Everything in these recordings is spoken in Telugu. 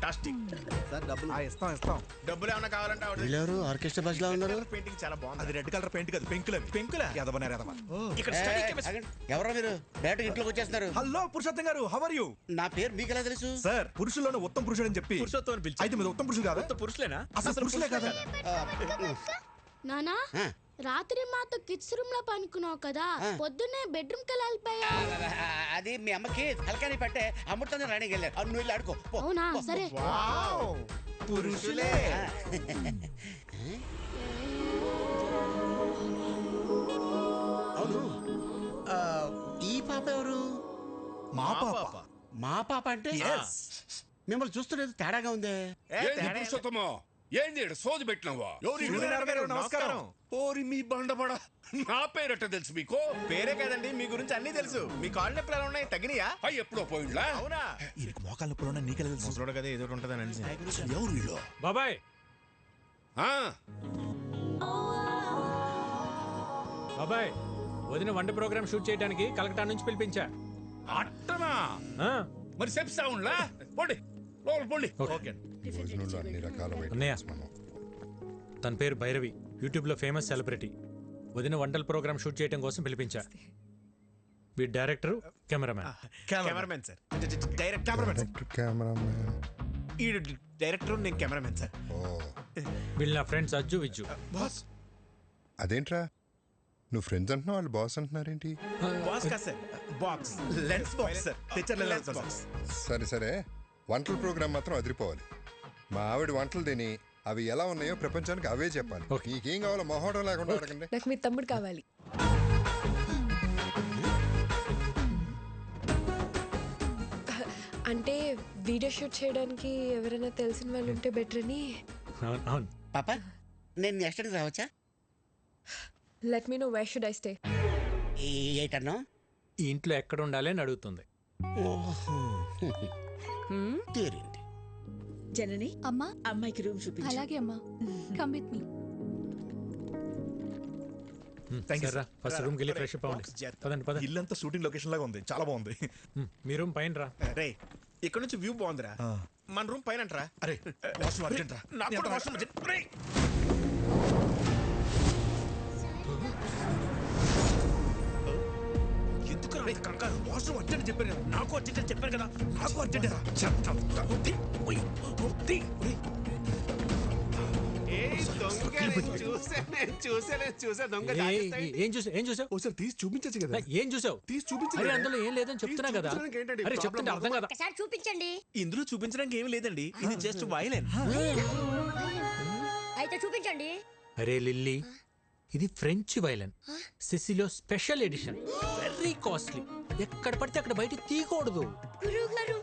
ఫెంటాస్టిక్. సార్ డబ్బులు ఇస్తాం. డబ్బులు ఏమైనా కావాలంటే వీళ్ళెవరు ఆర్కెస్ట్రా బస్ లో ఉన్నారు? పెయింటింగ్ చాలా బాగుంది. అది రెడ్ కలర్ పెయింట్ కాదు, పెంకులవి. పెంకులా? ఎదవనారు ఎదవ. ఇక్కడ ఏ, స్టడీ కెమిస్ట్రీ. ఆగండి. ఎవరో మీరు డైరెక్ట్ ఇంట్లోకి వచ్చేస్తున్నారు. హలో పురుషోత్తం గారు, హౌ ఆర్ యూ? నా పేరు మీకు ఎలా తెలుసు? సార్ పురుషుల్లోనే ఉత్తమ పురుషుడు అని చెప్పి పురుషోత్తం అని పిలిచి. అయితే మీరు ఉత్తమ పురుషులు కాదా? కొత్త పురుషులేనా? అసలు పురుషులే కదా? నానా ఆ, రాత్రి మాతో కిడ్స్ రూమ్ లో పనుకున్నావు కదా, పొద్దున్నే బెడ్రూమ్ కి వెళ్ళిపోయా. అది మీ అమ్మకి తలకాని పట్టే అమృతంగా రాణికి వెళ్ళారు. నువ్వు వెళ్ళి ఆడుకో పో. అవునా సరే. పురుషులే. అవును, ఆ, ఈ పాప ఎవరు? మా పాప. మా పాప అంటే మిమ్మల్ని చూస్తున్నది తేడాగా ఉందే. పురుషోత్తమో ఏంది ఈడ సోది పెట్టినావా? సూర్యనారాయణ గారు, నమస్కారం. ఓరి మీ బండబడ, నా పేరట తెలుసు మీకు? పేరే కదండి, మీ గురించి అన్ని తెలుసు. మీ కాళ్ళు నొప్పులు ఎలా ఉన్నాయి? తగినయా? అయ్యి ఎప్పుడో పోయిండ్లా? అవునా? ఈయనకి మోకాళ్ళ నొప్పులు నీకెలా తెలుసు? ముసలోడు కదా, ఏదో ఉంటుందని అనిసి. ఎవరు వీళ్ళు? బాబాయ్ ఆ, బాబాయ్ వదిన వంట ప్రోగ్రామ్ షూట్ చేయడానికి కలకటా నుంచి పిలిపించా. అట్టనా? ఆ, మరి చెప్తా ఉండ్లా? పోండి లోపల పోండి. ఓకే. అన్నయ్య తన పేరు భైరవి, యూట్యూబ్ లో ఫేమస్ సెలబ్రిటీ. వదిన వంటల ప్రోగ్రామ్ షూట్ చేయడం కోసం పిలిపించా. వీడి director, cameraman. Cameramen sir. Direct cameramen. ఈ డైరెక్టర్, నేను కెమెరామెన్ సార్. వీళ్ళు నా ఫ్రెండ్స్ అజ్జు విజ్జు. బాస్. అదేంట్రా నువ్వు ఫ్రెండ్స్ అంటున్నావు, వాళ్ళు బాస్ అంటున్నారేంటి? బాస్ కాదు sir, box. Lens box sir. తెచ్చర్ లెన్స్ బాక్స్. సరే సరే, వంటల ప్రోగ్రామ్ మాత్రం అదిరిపోవాలి. మా ఆవిడ వంటలు తిని అవి ఎలా ఉన్నాయో ప్రపంచానికి అవే చెప్పాలి. Okay. నీకేం కావాలో మొహోటం లేకుండా అడగండి. నాకు మీ తమ్ముడు కావాలి. అంటే వీడియో షూట్ చేయడానికి ఎవరైనా తెలిసిన వాళ్ళు ఉంటే బెటర్ అని. అవును. పాప నేను నెక్స్ట్ టైం రావచ్చా? Let me know where should I stay. ఏటన్నా? ఈ ఇంట్లో ఎక్కడ ఉండాలి అని అడుగుతుంది. తీరింది. జనని అమ్మా అమ్మాయికి రూమ్ చూపించు. అలాగే అమ్మా, come with me. First room కి వెళ్ళి ఫ్రెష్ అప్ అవ్వండి. పదండి పదండి. ఇల్లంతా షూటింగ్ లొకేషన్ లాగా ఉంది, చాలా బాగుంది. మీ రూమ్ పైన రా. రే, ఇక్కడ నుంచి వ్యూ బాగుందిరా. మన రూమ్ పైన అంటరా? అరే వాష్రూమ్ అర్జెంట్ రా. నాకు కూడా వాష్రూమ్ అర్జెంట్. రే. ఎందుకు రా కంగారు? వాష్రూమ్ అర్జెంట్ చెప్పాను కదా. నాకు అర్జెంట్ అని చెప్పాను కదా. నాకు అర్జెంట్ రా. చూసా దొంగ. ఏం చూసావు? ఒకసారి తీసి చూపించచ్చు కదా. ఏం చూసావు? తీసి అరే చూపించు. అందులో ఏం లేదని చెప్తున్నా కదా. అరే చెప్తుంటే అర్థం కదా. చూపించండి. ఇందులో చూపించడానికి ఏమీ లేదండి, ఇది జస్ట్ వైలెన్. అయితే చూపించండి. అరే లిల్లీ, ఇది ఫ్రెంచ్ వైలెన్, సిసిలో స్పెషల్ ఎడిషన్, వెరీ కాస్ట్లీ. ఎక్కడ పడితే అక్కడ బయట తీయకూడదు. గురువు గారు,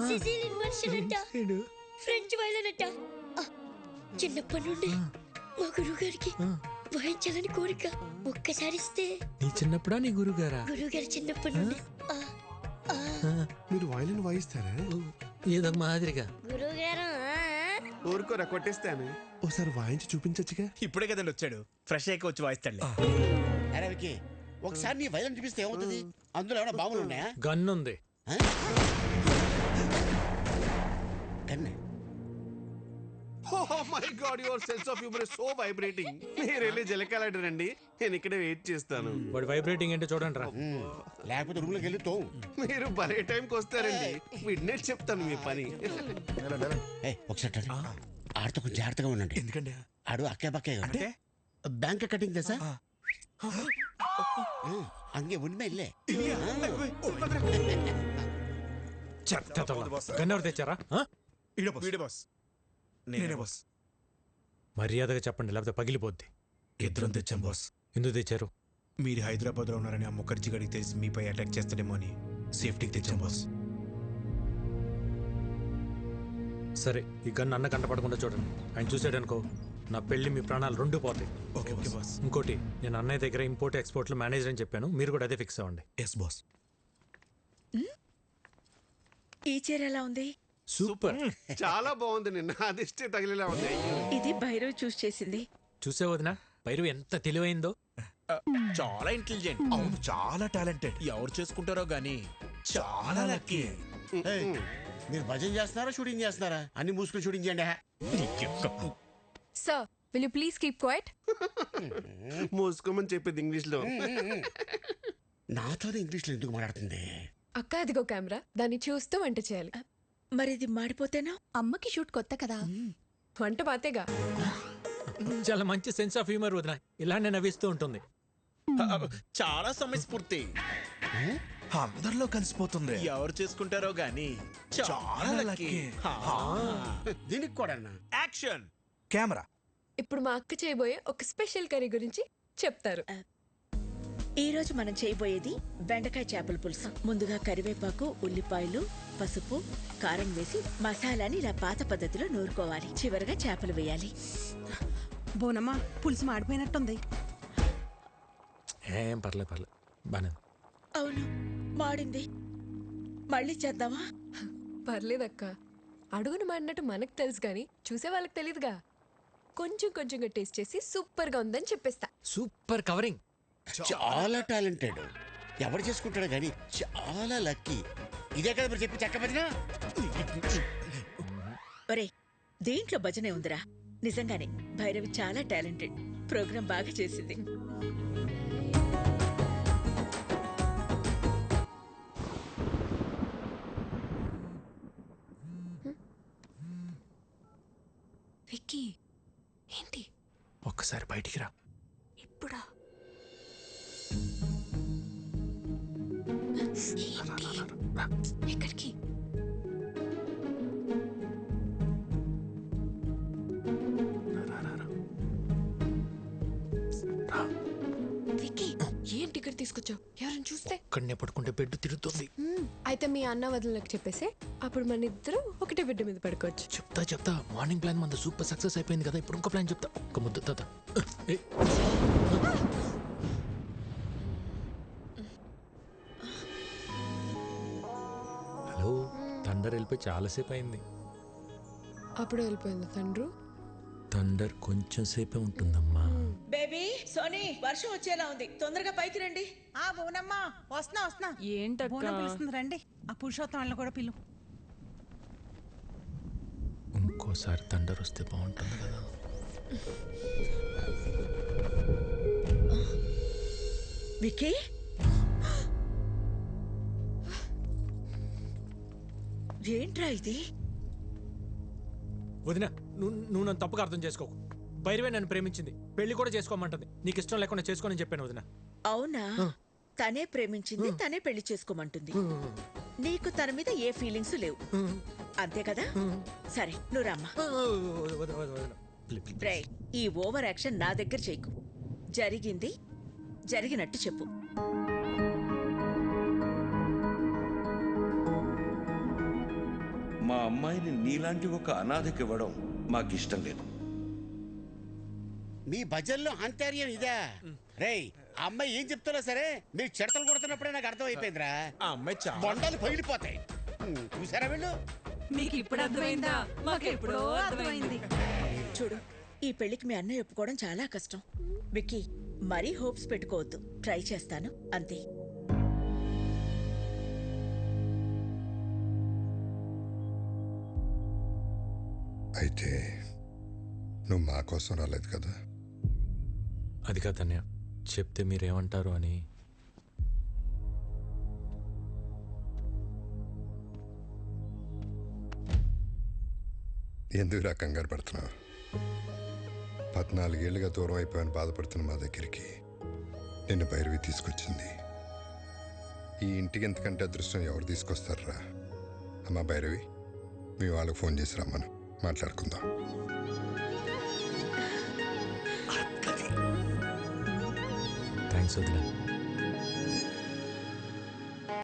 సిసిలియన్ వర్షన్ అంట, ఫ్రెంచ్ వైలెన్ అంట. చిన్నప్పటి నుండి మా గురువు గారికి వాయించాలని కోరిక. ఒక్కసారి ఇస్తే. నీ చిన్నప్పుడా నీ గురుగారా? గురువు గారు చిన్నప్పటి నుండి. మీరు వైలిన్ వాయిస్తారా? ఏదో మాదిరిగా. గురువు గారు ఊరుకోరా, కొట్టేస్తాను. ఒకసారి వాయించి చూపించచ్చుగా. ఇప్పుడే కదండి వచ్చాడు, ఫ్రెష్ అయ్యి వచ్చి వాయిస్తాడు. అరే వికి, ఒకసారి నీ వైలెన్ చూపిస్తే ఏమవుతుంది? అందులో ఏమైనా బాంబులు ఉన్నాయా? గన్ ఉంది. కన్నే. Oh my God, your sense of humor is so vibrating. మీరు వెళ్ళి జలకాలండి, నేను ఇక్కడే వెయిట్ చేస్తాను. వాడి వైబ్రేటింగ్ ఏంటో చూడండి రా. లేకపోతే రూమ్ లోకి వెళ్ళి తోవు. మీరు భలే టైంకి వస్తారండి. మిడ్నైట్ చెప్తాను మీ పని. ఒకసారి ఆడితో కొంచెం జాగ్రత్తగా ఉండండి. ఎందుకండి? ఆడు అక్కే బక్కే అంటే బ్యాంక్ కటింగ్ తెసా అంగే ఉన్మే ఇల్లే. గన్ ఎవరు తెచ్చారా? వీడే బాస్. నేనే బాస్. మర్యాదగా చెప్పండి, లేకపోతే పగిలిపోద్ది. ఇద్దరం తెచ్చాం బాస్. ఎందుకు తెచ్చారు? మీరు హైదరాబాద్ లో ఉన్నారని ఆ ముఖర్జీ గడికి తెలిసి మీపై అటాక్ చేస్తాడేమో అని సేఫ్టీకి తెచ్చాం బాస్. సరే, ఈ గన్ అన్న కంట పడకుండా చూడండి. ఆయన చూసాడనుకో, నా పెళ్లి మీ ప్రాణాలు రెండు పోతాయి. Okay boss. ఇంకోటి, నేను అన్నయ్య దగ్గర ఇంపోర్ట్ ఎక్స్పోర్ట్ లో మేనేజర్ అని చెప్పాను, మీరు కూడా అదే ఫిక్స్ అవ్వండి. Yes boss. ఈ చీర ఎలా ఉంది? సూపర్. చాలా బాగుంది. నిన్న అదిష్టే తగిలేలా ఉంది. ఇది భైరవ్ చూస్ చేసింది. చూసే వదినా, భైరవి ఎంత తెలివైందో. చాలా ఇంటెలిజెంట్. అవును, చాలా టాలెంటెడ్. ఎవరు చేసుకుంటారో గానీ చాలా లక్కీ. మీరు భజన చేస్తున్నారా షూటింగ్ చేస్తున్నారా? అన్ని మూసుకుని షూటింగ్ చేయండి. Sir will you please keep quiet? మూసుకోమని చెప్పింది ఇంగ్లీష్ లో. నాతోనే ఇంగ్లీష్లో ఎందుకు మాట్లాడుతుంది? అక్క అదిగో కెమెరా, దాన్ని చూస్తూ వంట చేయాలి. మరి ఇది మాడిపోతేనా? అమ్మకి షూట్ కొత్త కదా. వంట పాతేగా. చాలా మంచి సెన్స్ ఆఫ్ హ్యూమర్ వదిన, ఇలానే నవ్విస్తూ ఉంటుంది. చాలా సమయస్ఫూర్తి. అందరిలో కలిసిపోతుంది. ఎవరు చేసుకుంటారో గాని చాలా లక్కీ. దీనికి కూడా యాక్షన్. కెమెరా. ఇప్పుడు మా అక్క చేయబోయే ఒక స్పెషల్ కర్రీ గురించి చెప్తారు. ఈ రోజు మనం చేయబోయేది బెండకాయ చేపల పులుసు. ముందుగా కరివేపాకు, ఉల్లిపాయలు, పసుపు, కారం వేసి మసాలాని ఇలా పాత పద్ధతిలో నూరుకోవాలి. చివరగా చేపలు వేయాలి. బోనమ్మా పులుసు మాడిపోయినట్టుంది. ఏం పర్లేదు బానే. అవును, మాడింది. మళ్ళీ చేద్దామా? పర్లేదక్క, అడుగును మాడినట్టు మనకు తెలుసు కానీ చూసే వాళ్ళకి తెలియదుగా. కొంచెం కొంచెంగా టేస్ట్ చేసి సూపర్ గా ఉందని చెప్పేస్తా. Super covering. చాలా టాలెంటెడ్. ఎవరు చేసుకుంటాడు కానీ చాలా లక్కీ. ఇదే కదా మీరు చెప్పి చెక్క భజన. ఒరే, దేంట్లో భజనే ఉందిరా. నిజంగానే భైరవి చాలా టాలెంటెడ్. ప్రోగ్రాం బాగా చేసింది. విక్కీ, ఏంటి ఒక్కసారి బయటికి రా. ఇప్పుడా? ఎక్కడికి? విక్కీ, ఏంటి ఇక్కడ తీసుకొచ్చావు? ఎవరైనా చూస్తే? ఇక్కడనే పడుకుంటే బెడ్ తిరుగుతుంది. అయితే మీ అన్న వదినలకు చెప్పేసి అప్పుడు మన ఇద్దరు ఒకటే బిడ్డ మీద పడుకోవచ్చు. చెప్తా. మార్నింగ్ ప్లాన్ మన సూపర్ సక్సెస్ అయిపోయింది కదా, ఇప్పుడు ఇంకో ప్లాన్ చెప్తా. ఒక ముద్ద తాత. హలో, థండర్ వెళ్ళిపోయి చాలాసేపు అయింది. అప్పుడు వెళ్ళిపోయింది తండ్రు. థండర్ కొంచెం సేపే ఉంటుందమ్మా. బేబీ, సోనీ, వర్షం వచ్చేలా ఉంది. తొందరగా పైకి రండి. ఆ బోనమ్మా వస్తున్నా. ఏంటక్క? బోనం పిలుస్తుంది, రండి. ఆ పురుషోత్తం వాళ్ళని కూడా పిలు. ఇంకోసారి థండర్ వస్తే బాగుంటుంది కదా. విక్కీ, ఏంట్రా ఇది? వదిన, నువ్వు నన్ను తప్పుగా అర్థం చేసుకోకు. భైరవే నన్ను ప్రేమించింది, పెళ్లి కూడా చేసుకోమంటుంది. నీకు ఇష్టం లేకుండా చేసుకోని చెప్పాను వదిన. అవునా? తనే ప్రేమించింది, తనే పెళ్లి చేసుకోమంటుంది. నీకు తన మీద ఏ ఫీలింగ్స్ లేవు, అంతే కదా? సరే, నువ్వు రమ్మా. రేయ్, ఈ ఓవర్ యాక్షన్ నా దగ్గర చేయకు. జరిగింది జరిగినట్టు చెప్పు. మా అమ్మాయిని నీలాంటి ఒక అనాథకి ఇవ్వడం మాకిష్టం లేదు. మీ భజనలో అంతర్యం ఇదా? రేయ్, ఆ అమ్మాయి ఏం చెప్తున్నా సరే మీరు చెడతలు కొడుతున్నప్పుడే నాకు అర్థం అయిపోయిందిరా. ఆ అమ్మాయి చాలా బొండాలు పగిలిపోతాయి. చూసారా వీళ్ళు? మీకు ఇప్పుడు అర్థమైందా? మాకు ఎప్పుడో అర్థమైంది. చూడు, ఈ పెళ్లికి మీ అన్నయ్య ఒప్పుకోవడం చాలా కష్టం. విక్కీ, మరీ హోప్స్ పెట్టుకోవద్దు. ట్రై చేస్తాను, అంతే. అయితే నువ్వు మా కోసం రాలేదు కదా? అది కాదన్య, చెప్తే మీరేమంటారు అని. ఎందుకు రా కంగారు పడుతున్నావు? 14 ఏళ్ళుగా దూరం అయిపోయాను బాధపడుతున్న మా దగ్గరికి నిన్ను భైరవి తీసుకొచ్చింది. ఈ ఇంటికి ఎంతకంటే అదృష్టం ఎవరు తీసుకొస్తారా? అమ్మా భైరవి, మీ వాళ్ళకి ఫోన్ చేసి రమ్మను, మాట్లాడుకుందాం. థ్యాంక్స్ వదిన.